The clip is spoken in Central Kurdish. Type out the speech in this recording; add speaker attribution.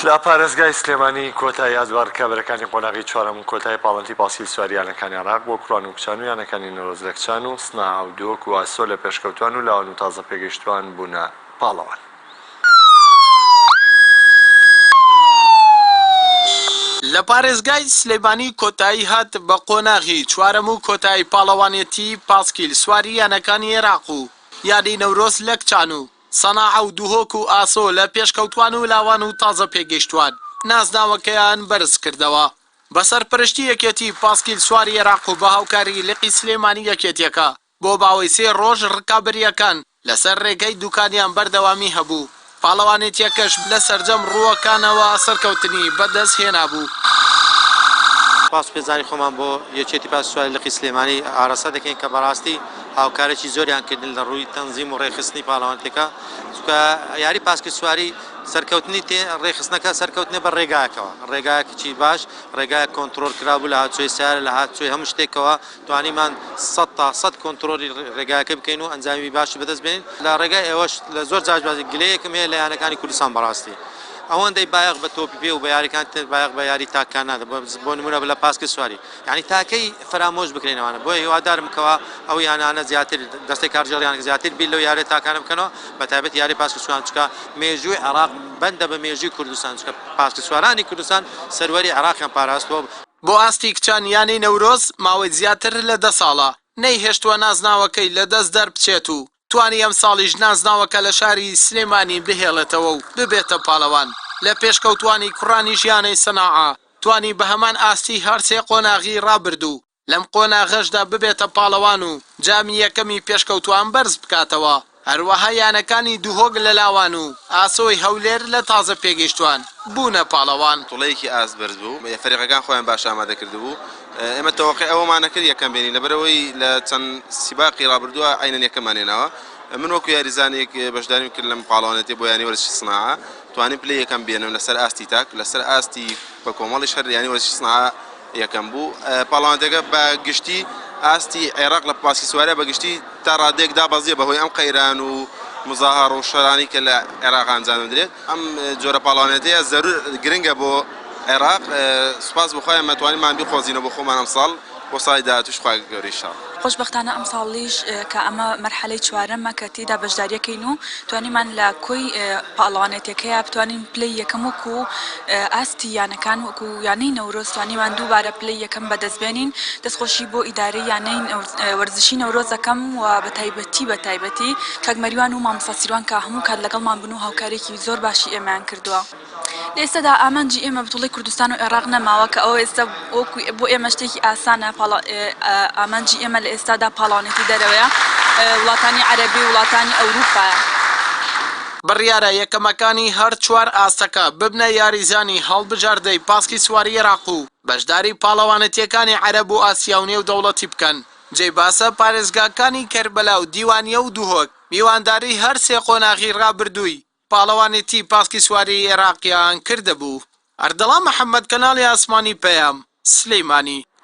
Speaker 1: لە پارێزگای سلێمانی کۆتایی یادوار کابرەکانی قۆناغی چوارەم و کۆتایی پاڵەنتی پاسیل سواریانەکانی عێراق بۆ کوڕان و کچان و یانەکانی نەرۆزلەکچان و سناع و دۆک و ئاسۆ لە پێشکەوتوان و لاوان و تازە پێگەیشتوان بوونە پاڵەوان.
Speaker 2: لە پارێزگای سلێمانی کۆتایی هات بە قۆناغی چوارەم و کۆتایی پاڵەوانێتی پاسکیل سواری یانەکانی عێراق و یانی نەورۆز لە کچان و سەناع و دووهۆک و ئاسۆ لە پێشکەوتوان و لاوان و تازە پێگەیشتوان نازناوەکەیان بەرز کردەوە بەسەر پرشتی یەکێتی پاسکیل سواری عێراق و بە هاوکاری لقی سلێمانی یەکێتیەکە بۆ باوەی 3 ڕۆژ ڕکابەریەکان لەسەر ڕێگەی دوکانیان بەردەوامی هەبوو. پاڵەوانێتیەکەش لە سەرجەم ڕووەکانەوە سەرکەوتنی بەدەست هێنا بوو.
Speaker 3: پاس پێزانی خۆمان بۆ یەکێتی پاس سواری لقی سلێمانی ئارەسە دەکەین کە بەڕاستی هاوکارێکی زۆریان کردن لە ڕووی تەنزیم و ڕێخستنی پاڵەوانێتەکە چونکە یاری پاسکی سواری سەرکەوتنی ڕێخستنەکە سەرکەوتنی بە ڕێگایەکەوە ڕێگایەکی باش ڕێگایە کۆنتترۆل کرابوو لە هاتچۆی سیارە لە هاتچۆی هەموو شتێکەوە توانیمان 100 کۆنتترۆلی ڕێگایەکە بکەین و ئەنجامی باشی بەدەست بێنین لە ڕێگای ئێوەش لە زۆر جاژبازی گلەیەکم هەیە لە یانەکانی کوردستان بەڕاستی ئەوەندەی بایەق بە تۆپی پێ و بە یاریکان بایەق بە یاری تاکان نادە بۆ نمونە لە پاسکی سواری یعنی تاکەی فرامۆش بکرێنەوەوانە بۆ هیوادارم کەەوە ئەو یانانە زیاتر دەستی کارژێڕیان زیاتر بیل لەو یاری تاکانە بکەنەوە بە تایبەت یاری پاسکی سوان چکە مێژووی عێراق بەندە بە مێژووی کوردستان چکە پاسکی سوارانی کوردستان سەروەری عێراقیان پاراستەوە.
Speaker 2: بۆ ئاستی کچان یانی نەورۆز ماوەی زیاتر لە 10 ساڵە نەیهێشتووە نازناوەکەی لە دەست دەربچێت و توانی ئەم ساڵیش نازناوەکە لە شاری سلێمانی بهێڵێتەوە و ببێتە پاڵەوان. لە پێشکەوتوانی کوڕانی ژیانەی سەناعە توانی بە هەمان ئاستی هەرسێ قۆناغی ڕابردوو لەم قۆناغەشدا ببێتە پاڵەوان و جامی یەکەمی پێشکەوتوان بەرز بکاتەوە. هەروەها یانەکانی دووهۆگ لە لاوان و ئاسۆی هەولێر لە تازە پێگەیشتوان بوونە پاڵەوان.
Speaker 4: توڵەیەکی ئاس بەرز بوو فەریقەکان خۆیان باش ئامادە کردبوو ئێمە تەوەقع ئەوەمان نەکرد یەکەم بینین لەبەرەوەی لە چەند سیباقی ڕابردووە عینەن یەکەمانێنەوە. من وەکو یاریزانێک بەشداریم کرد لەم پاڵەوانێتی بۆ یانی وەرزشی سناعە توانین پلەی یەکەم بێنم لەسەر ئاستی تاک لەسەر ئاستی بە کۆمەڵی شەر یانی وەرزشی سناعە یەکەم بوو. پاڵەوانێتەکە بە گشتی ئاستی عێراق لە پاسکی سوارە بەگشتی تا ڕادێک دابەزیە بەهۆی ئەم قەیران و مزاهر و شەرانی کە لە عێراق ئەنجام درێت. ئەم جۆرە پاڵەوانێتەیە زەرور گرنگە بۆ عێراق. سوپاس بخۆیان مەتوانیمان بیخۆزینەوە بۆ خۆمان ئەم ساڵ بۆ ساڵی داهاتووش خوا گەورەی ئینشاڵڵا.
Speaker 5: خۆشبەختانە ئەم ساڵیش کە ئەمە مەرحەلەی چوارەمە کە تێدا بەشداریەکەین و توانیمان لە کۆی پاڵەوانێتەکەیە بتوانین پلەی یەکەم وەکو ئاستی یانەکان وەکو یانەی نەورۆز توانیمان دووبارە پلەی یەکەم بەدەستبێنین. دەستخۆشی بۆ ئیدارەی یانەی وەرزشی نەورۆزەکەم و بە تایبەتی کاگمەریوان و مامۆستا سیروان کە هەموو کات لەگەڵمان بن و هاوکارێکی زۆر باشی ئێمەیان کردووە. ئێستادا ئامانجی ئێمە بەتوڵی کوردستان و عێراق نەماوە کە ئەوە ئێستا بۆ ئێمە شتێکی ئاسانە. ئامانجی ئێمە لە ئێستادا پاڵەوانێتی دەرەوەیە وڵاتانی عەرەبی وڵاتانی ئەوروپایە.
Speaker 2: بڕیارە یەکەمەکانی هەر چوار ئاستەکە ببنە یاریزانی هەڵبژاردەی پاسکی سواری عێراق و بەشداری پاڵەوانێتیەکانی عەرەب و ئاسیا و نێو دەوڵەتی بکەن. جێباسە پارێزگاکانی کەربەلا و دیوانیە و دووهۆک میوانداری هەر 3 قۆناغی ڕابردووی پاڵەوانێتی پاسکی سواری عێراقیان کردهبوو. ئەردەڵا محەممەد کەناڵی ئاسمانی پەیام سلەیمانی.